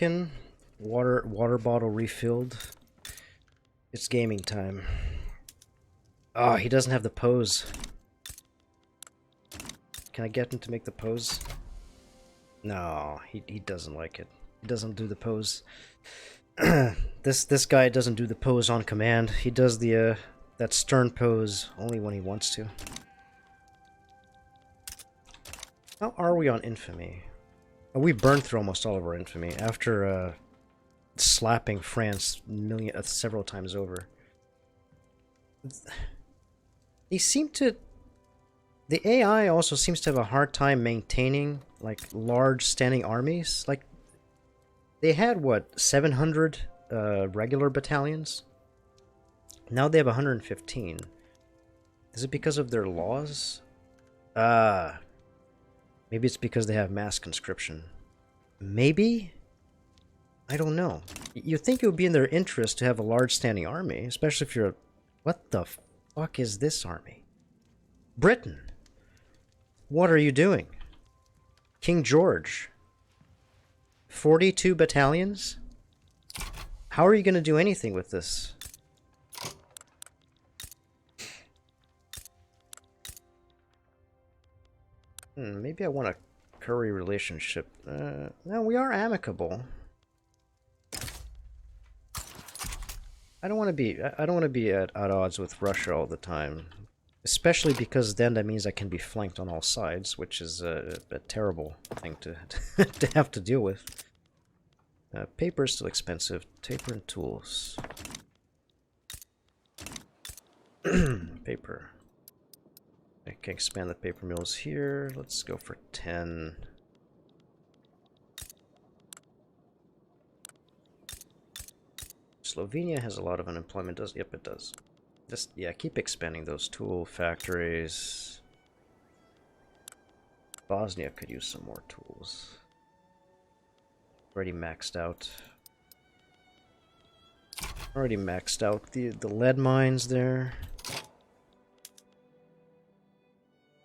Napkin, water bottle refilled. It's gaming time. Ah, oh, he doesn't have the pose. Can I get him to make the pose? No, he doesn't like it. He doesn't do the pose. This guy doesn't do the pose on command. He does the that stern pose only when he wants to. How are we on infamy? Oh, we burned through almost all of our infamy after slapping France several times over. They seem to... The AI also seems to have a hard time maintaining, like, large standing armies. Like, they had, what, 700 regular battalions? Now they have 115. Is it because of their laws? Maybe it's because they have mass conscription. Maybe? I don't know. You'd think it would be in their interest to have a large standing army, especially if you're... What the fuck is this army? Britain! What are you doing? King George. 42 battalions? How are you going to do anything with this? Maybe I want a curry relationship. No, we are amicable. I don't want to be at odds with Russia all the time. Especially because then that means I can be flanked on all sides, which is a terrible thing to to have to deal with. Paper is still expensive. Paper and tools. Paper. I can expand the paper mills here. Let's go for 10. Slovenia has a lot of unemployment. Does yep, it does. Just, yeah, keep expanding those tool factories. Bosnia could use some more tools. Already maxed out. Already maxed out the lead mines there.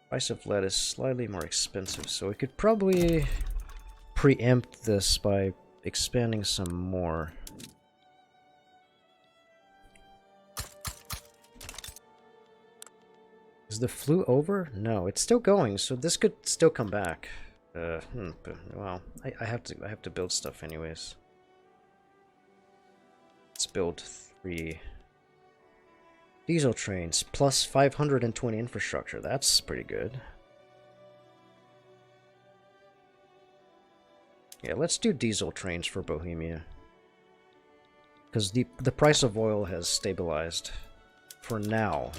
Price of lead is slightly more expensive, so we could probably preempt this by expanding some more. Is the flu over? No, it's still going, so this could still come back. Well, I have to build stuff anyways. Let's build 3 diesel trains plus 520 infrastructure. That's pretty good. Yeah, let's do diesel trains for Bohemia. Because the price of oil has stabilized for now.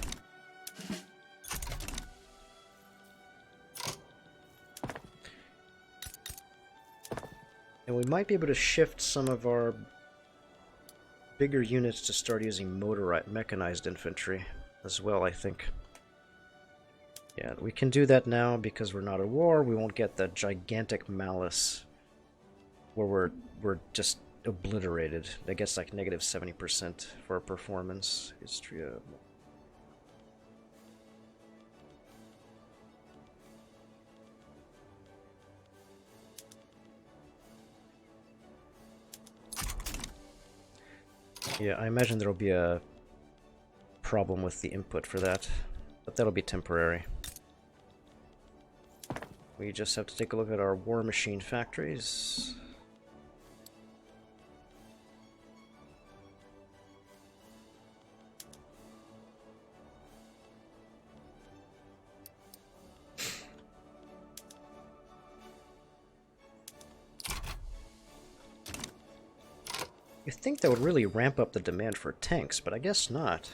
And we might be able to shift some of our bigger units to start using mechanized infantry as well, I think. Yeah, we can do that now because we're not at war. We won't get that gigantic malice where we're just obliterated. I guess like negative 70% for our performance. History of... Yeah, I imagine there'll be a problem with the input for that, but that'll be temporary. We just have to take a look at our war machine factories. You'd think that would really ramp up the demand for tanks, but I guess not.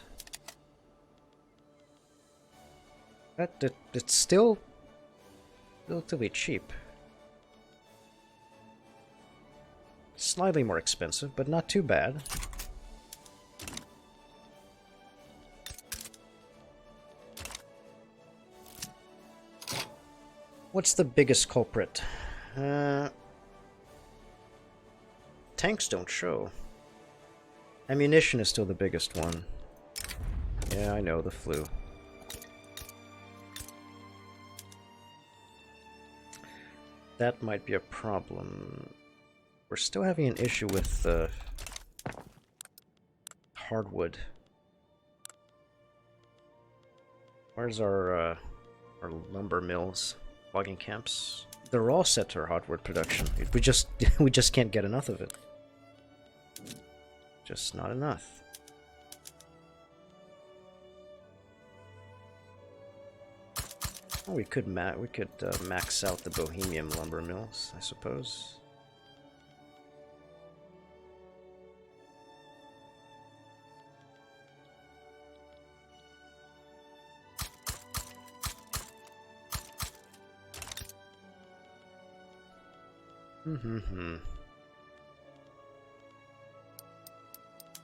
It's still relatively cheap. Slightly more expensive, but not too bad. What's the biggest culprit? Tanks don't show. Ammunition is still the biggest one. Yeah, I know, the flu. That might be a problem. We're still having an issue with hardwood. Where's our lumber mills, logging camps? They're all set to our hardwood production. We just we just can't get enough of it. Just not enough. Oh, we could max out the Bohemian lumber mills, I suppose.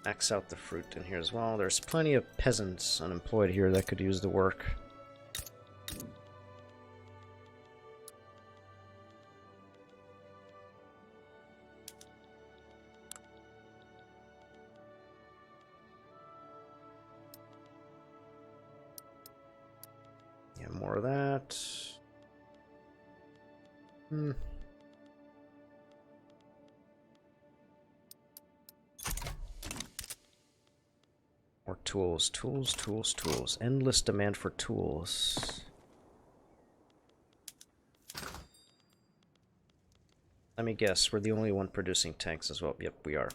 Max out the fruit in here as well. There's plenty of peasants unemployed here that could use the work. Yeah, more of that. More tools, tools, tools, tools. Endless demand for tools. Let me guess, we're the only one producing tanks as well. Yep, we are.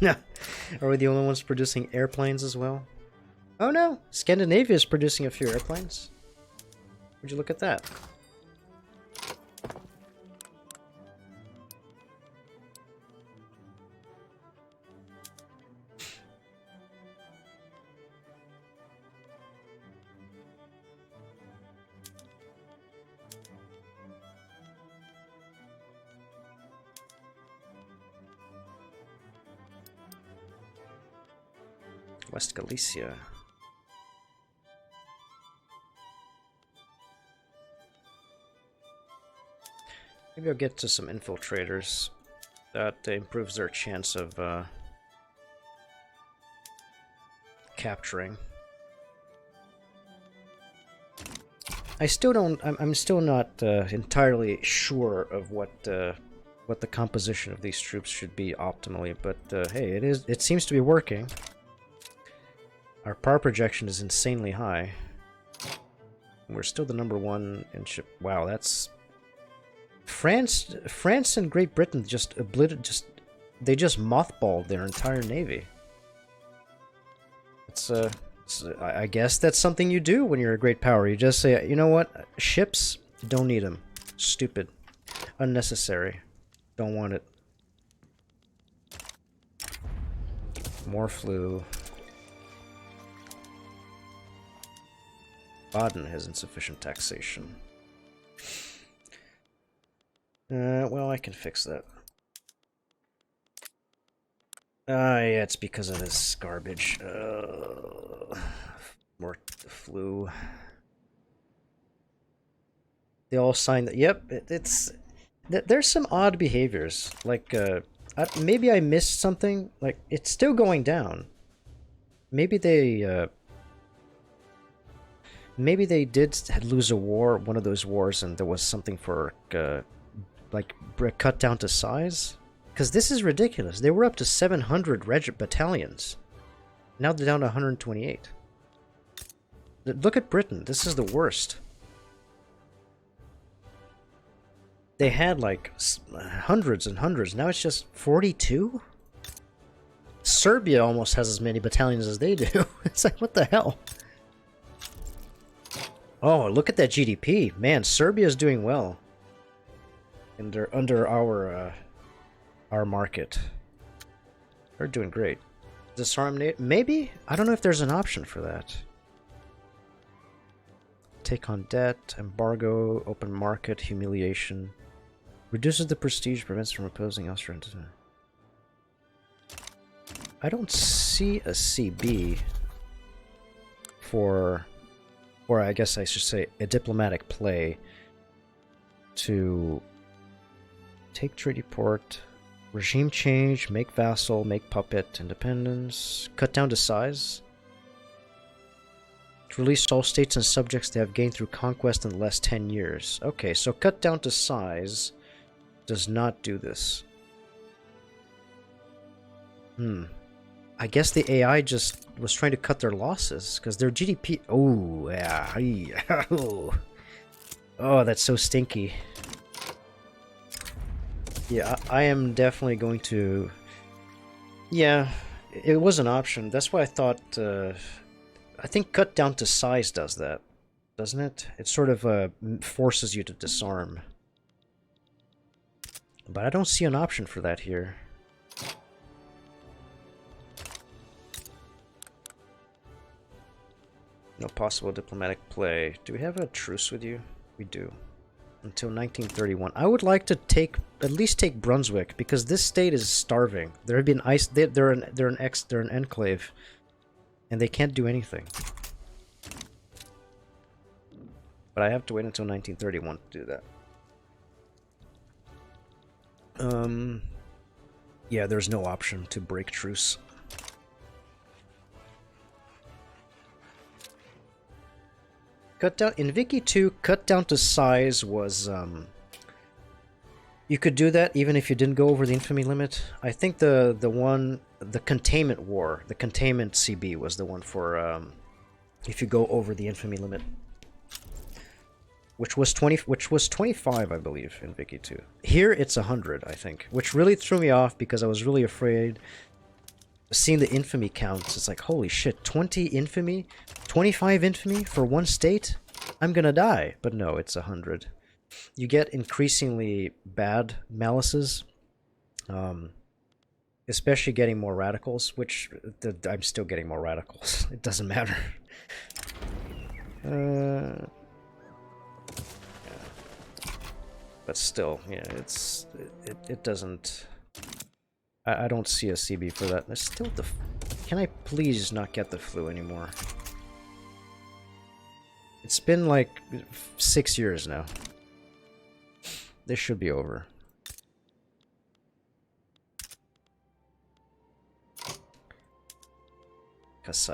No. Are we the only ones producing airplanes as well? Oh no! Scandinavia is producing a few airplanes. Would you look at that? West Galicia. Maybe I'll get to some infiltrators. That improves their chance of capturing. I still don't. I'm still not entirely sure of what the composition of these troops should be optimally. But hey, it seems to be working. Our power projection is insanely high. We're still the #1 in ship. Wow, that's France and Great Britain they just mothballed their entire navy. I guess that's something you do when you're a great power. You just say, you know what, ships, don't need them. Stupid, unnecessary, don't want it. More flu. Baden has insufficient taxation. Well, I can fix that. Yeah, it's because of this garbage. More flu. They all signed that. Yep, there's some odd behaviors. Like, maybe I missed something. Like, it's still going down. Maybe they did lose a war, one of those wars, and there was something for, like, cut down to size? Because this is ridiculous. They were up to 700 battalions. Now they're down to 128. Look at Britain. This is the worst. They had, like, hundreds and hundreds. Now it's just 42? Serbia almost has as many battalions as they do. It's like, what the hell? Oh, look at that GDP. Man, Serbia's doing well. Under our market. They're doing great. Disarm maybe? I don't know if there's an option for that. Take on debt, embargo, open market, humiliation. Reduces the prestige, prevents from opposing Austria. I don't see a CB for, or I guess I should say a diplomatic play to take treaty port, regime change, make vassal, make puppet, independence, cut down to size. To release all states and subjects they have gained through conquest in the last 10 years. Okay, so cut down to size does not do this. Hmm. I guess the AI just was trying to cut their losses because their GDP. Oh, yeah. Oh, that's so stinky. Yeah, I am definitely going to. Yeah, it was an option. That's why I thought. I think cut down to size does that, doesn't it? It sort of forces you to disarm. But I don't see an option for that here. No possible diplomatic play. Do we have a truce with you? We do. Until 1931. I would like to at least take Brunswick because this state is starving. There have been ice. They're an enclave, and they can't do anything. But I have to wait until 1931 to do that. Yeah, there's no option to break truce. Cut down in Vicky 2. Cut down to size was you could do that even if you didn't go over the infamy limit. I think the containment war, the containment CB was the one for if you go over the infamy limit, which was 25, I believe, in Vicky 2. Here it's 100, I think, which really threw me off because I was really afraid. Seeing the infamy counts, it's like, holy shit, 20 infamy? 25 infamy for one state? I'm gonna die. But no, it's 100. You get increasingly bad malices, especially getting more radicals, which I'm still getting more radicals. It doesn't matter. Yeah. But still, yeah, it doesn't... I don't see a CB for that. There's still the... Can I please not get the flu anymore? It's been like 6 years now. This should be over.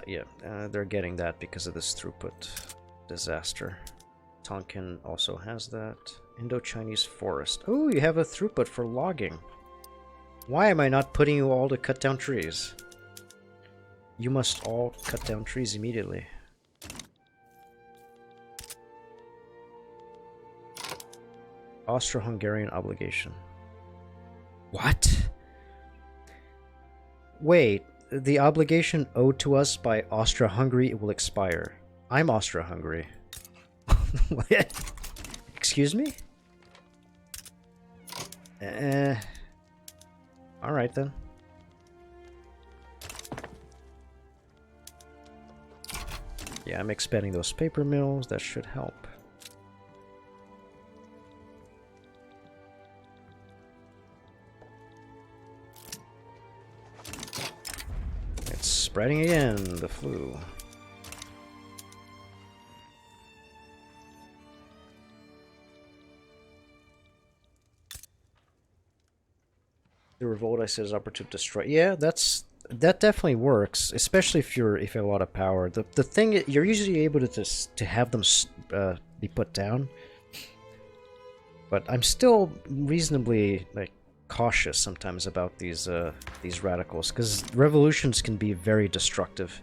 Yeah, they're getting that because of this throughput disaster. Tonkin also has that. Indo-Chinese forest. Oh, you have a throughput for logging. Why am I not putting you all to cut down trees? You must all cut down trees immediately. Austro-Hungarian obligation. What? Wait, the obligation owed to us by Austria-Hungary will expire. I'm Austria-Hungary. What? Excuse me? Alright then. Yeah, I'm expanding those paper mills. That should help. It's spreading again, the flu. The revolt, I said, is opportune to destroy. Yeah, that definitely works, especially if you have a lot of power. The thing, you're usually able to have them be put down, but I'm still reasonably like cautious sometimes about these radicals because revolutions can be very destructive.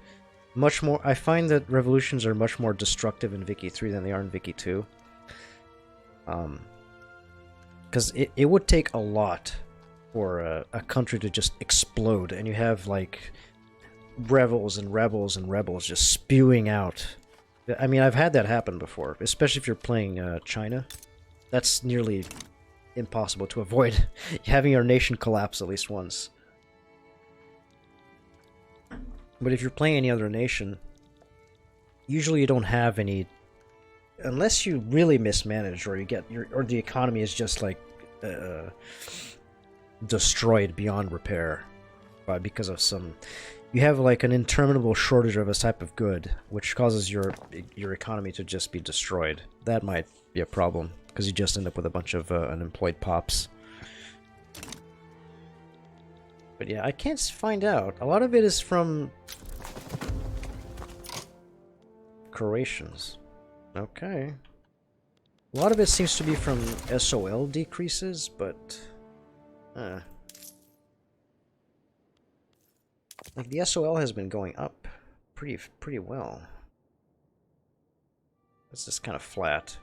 Much more, I find that revolutions are much more destructive in Vicky 3 than they are in Vicky 2. Because it would take a lot for a country to just explode, and you have like rebels and rebels and rebels just spewing out. I mean, I've had that happen before, especially if you're playing China. That's nearly impossible to avoid having your nation collapse at least once. But if you're playing any other nation, usually you don't have any, unless you really mismanage, or or the economy is just like destroyed beyond repair because of some... You have like an interminable shortage of a type of good, which causes your economy to just be destroyed. That might be a problem, because you just end up with a bunch of unemployed pops. But yeah, I can't find out. A lot of it is from Croatians. Okay. A lot of it seems to be from SOL decreases, but... Like, the SOL has been going up pretty well. It's just kind of flat.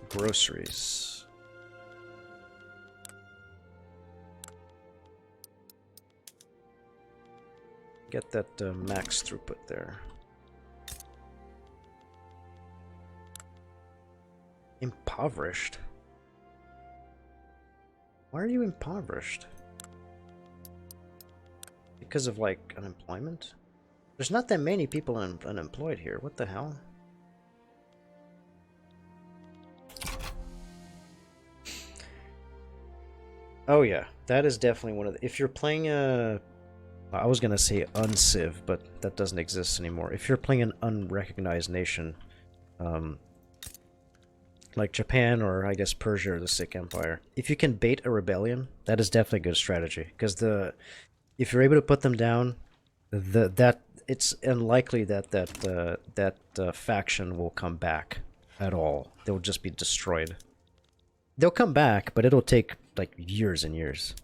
Groceries. Get that max throughput there. Impoverished? Why are you impoverished? Because of, like, unemployment? There's not that many people unemployed here. What the hell? Oh yeah, that is definitely one of the... If you're playing a... I was gonna say unciv, but that doesn't exist anymore. If you're playing an unrecognized nation, like Japan or I guess Persia or the Sikh Empire, if you can bait a rebellion, that is definitely a good strategy. Because if you're able to put them down, it's unlikely that faction will come back at all. They'll just be destroyed. They'll come back, but it'll take like years and years.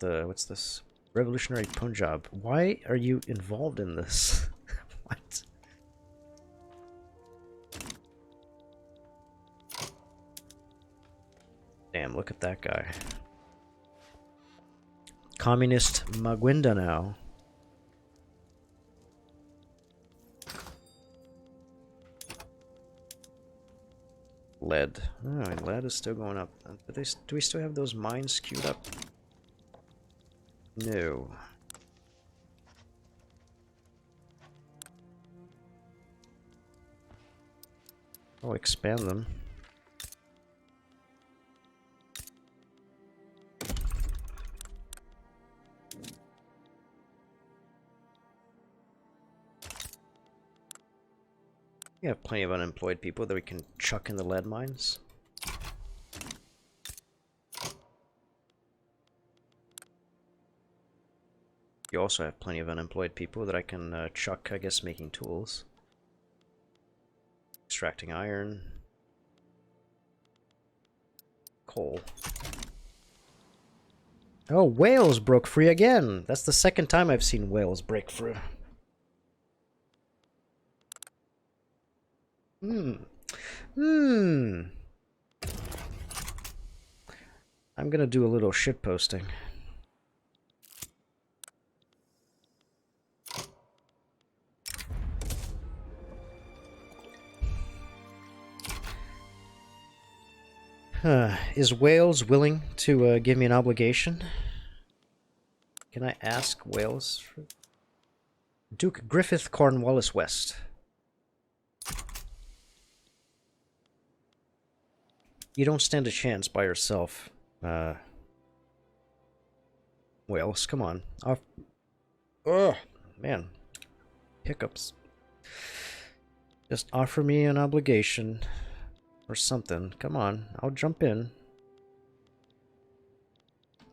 What's this? Revolutionary Punjab. Why are you involved in this? What? Damn, look at that guy. Communist Magwinda now. Lead. Oh, lead is still going up. Do we still have those mines queued up? No. I'll expand them. We have plenty of unemployed people that we can chuck in the lead mines. You also have plenty of unemployed people that I can chuck, I guess, making tools. Extracting iron. Coal. Oh, Wales broke free again! That's the second time I've seen Wales break free. I'm gonna do a little shit posting. Is Wales willing to give me an obligation? Can I ask Wales? Duke Griffith Cornwallis West. You don't stand a chance by yourself. Wales, come on. Oh, man. Hiccups. Just offer me an obligation. Or something. Come on, I'll jump in.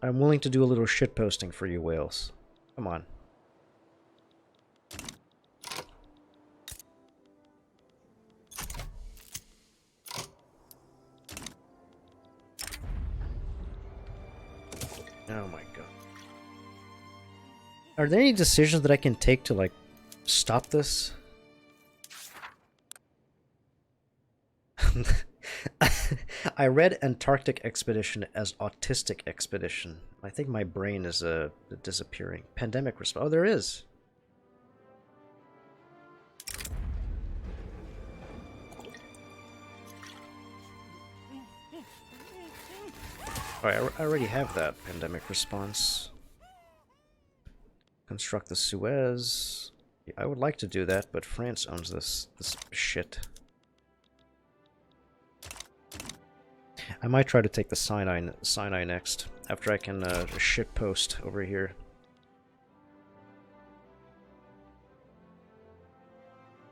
I'm willing to do a little shit posting for you, Wales. Come on. Oh my god. Are there any decisions that I can take to, like, stop this? I read Antarctic expedition as autistic expedition. I think my brain is disappearing. Pandemic response. Oh, there is. Alright, I already have that pandemic response. Construct the Suez. Yeah, I would like to do that, but France owns this shit. I might try to take the Sinai next, after I can shit post over here.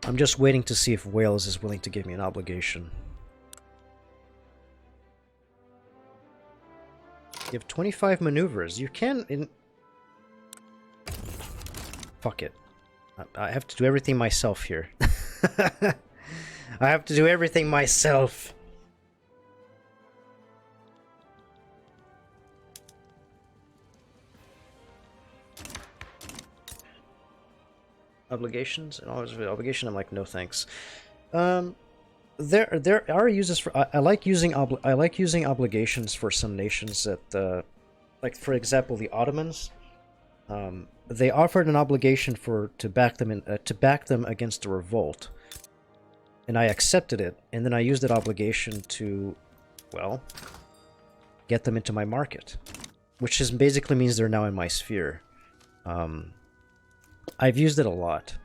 I'm just waiting to see if Wales is willing to give me an obligation. You have 25 maneuvers. You can... Fuck it. I have to do everything myself here. I have to do everything myself. obligations and always obligation. I'm like, no thanks. There are uses for. I like using obligations for some nations that, like for example, the Ottomans. They offered an obligation to back them against a revolt, and I accepted it. And then I used that obligation to, well, get them into my market, which is basically means they're now in my sphere. I've used it a lot.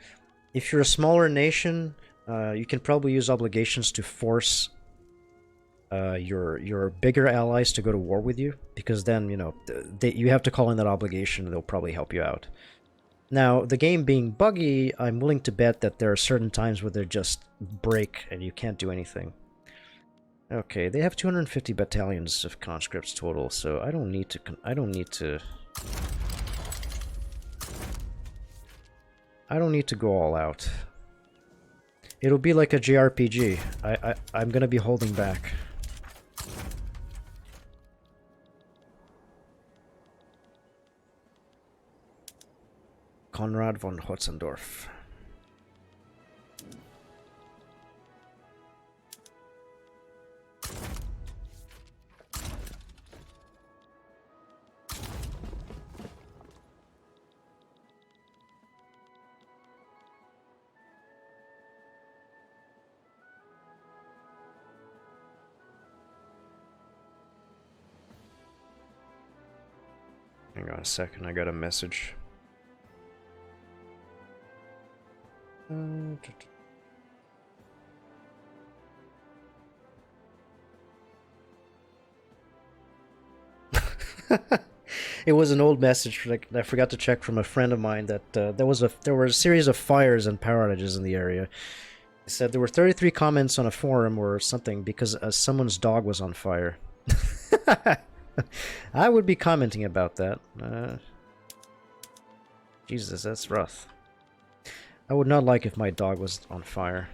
If you're a smaller nation, you can probably use obligations to force your bigger allies to go to war with you, because then, you know, you have to call in that obligation and they'll probably help you out. Now, the game being buggy, I'm willing to bet that there are certain times where they just break and you can't do anything. Okay, they have 250 battalions of conscripts total, so I don't need to go all out. It'll be like a JRPG. I'm gonna be holding back. Konrad von Hotzendorf. Hang on a second, I got a message. It was an old message I forgot to check from a friend of mine that there were a series of fires and power outages in the area. He said there were 33 comments on a forum or something because someone's dog was on fire. I would be commenting about that. Jesus, that's rough. I would not like if my dog was on fire.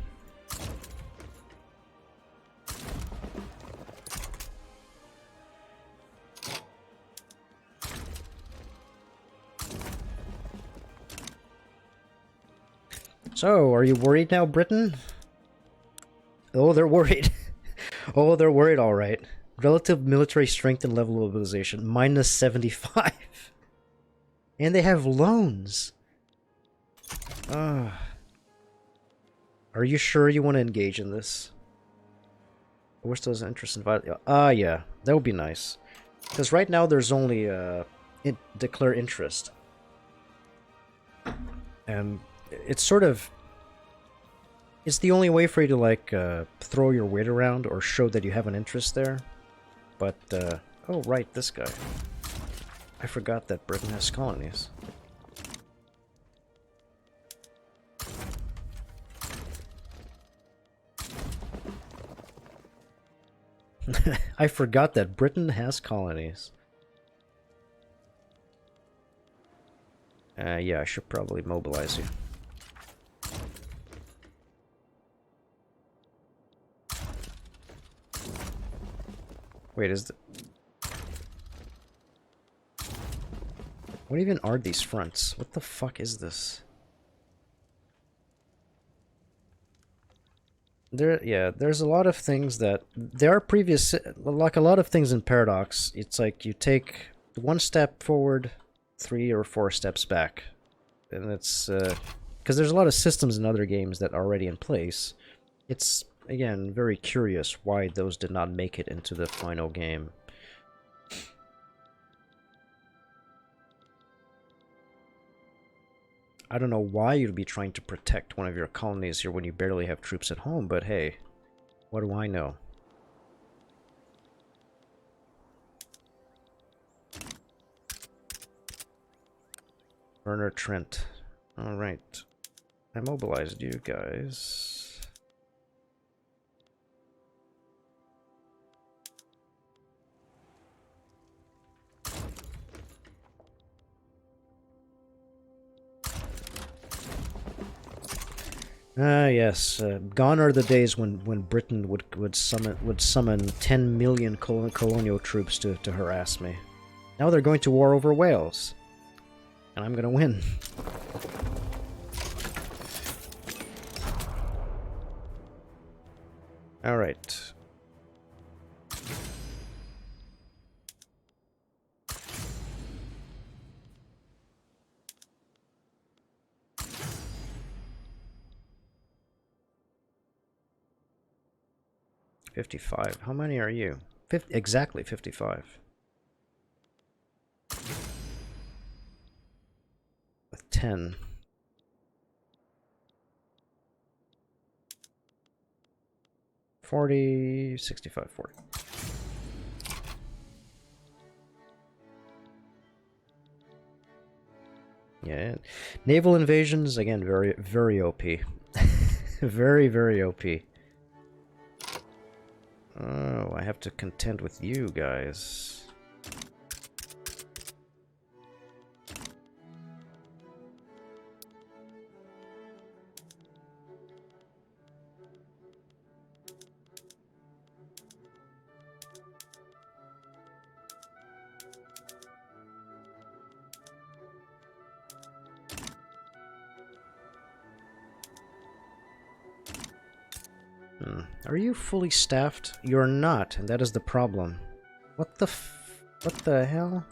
So, are you worried now, Britain? Oh, they're worried. Oh, they're worried, alright. Relative military strength and level of mobilization, minus 75. And they have loans. Are you sure you want to engage in this? We're still interested in yeah, that would be nice. Because right now there's only declare interest. And it's sort of... It's the only way for you to, like, throw your weight around or show that you have an interest there. But, oh, right, this guy. I forgot that Britain has colonies. I forgot that Britain has colonies. Yeah, I should probably mobilize you. Wait, what even are these fronts? What the fuck is this? There's a lot of things that... There are like a lot of things in Paradox, it's like you take one step forward, 3 or 4 steps back. And it's... because there's a lot of systems in other games that are already in place. It's, again, very curious why those did not make it into the final game. I don't know why you'd be trying to protect one of your colonies here when you barely have troops at home, but hey, what do I know? Werner Trent. Alright. I mobilized you guys. Yes. Gone are the days when Britain would summon 10 million colonial troops to harass me. Now they're going to war over Wales. And I'm gonna win. All right. $55. How many are you? Exactly 55. With 10. $40, $65, $40. Yeah, naval invasions, again, very, very OP. Very, very OP. Oh, I have to contend with you guys. Are you fully staffed? You're not, and that is the problem. What the hell?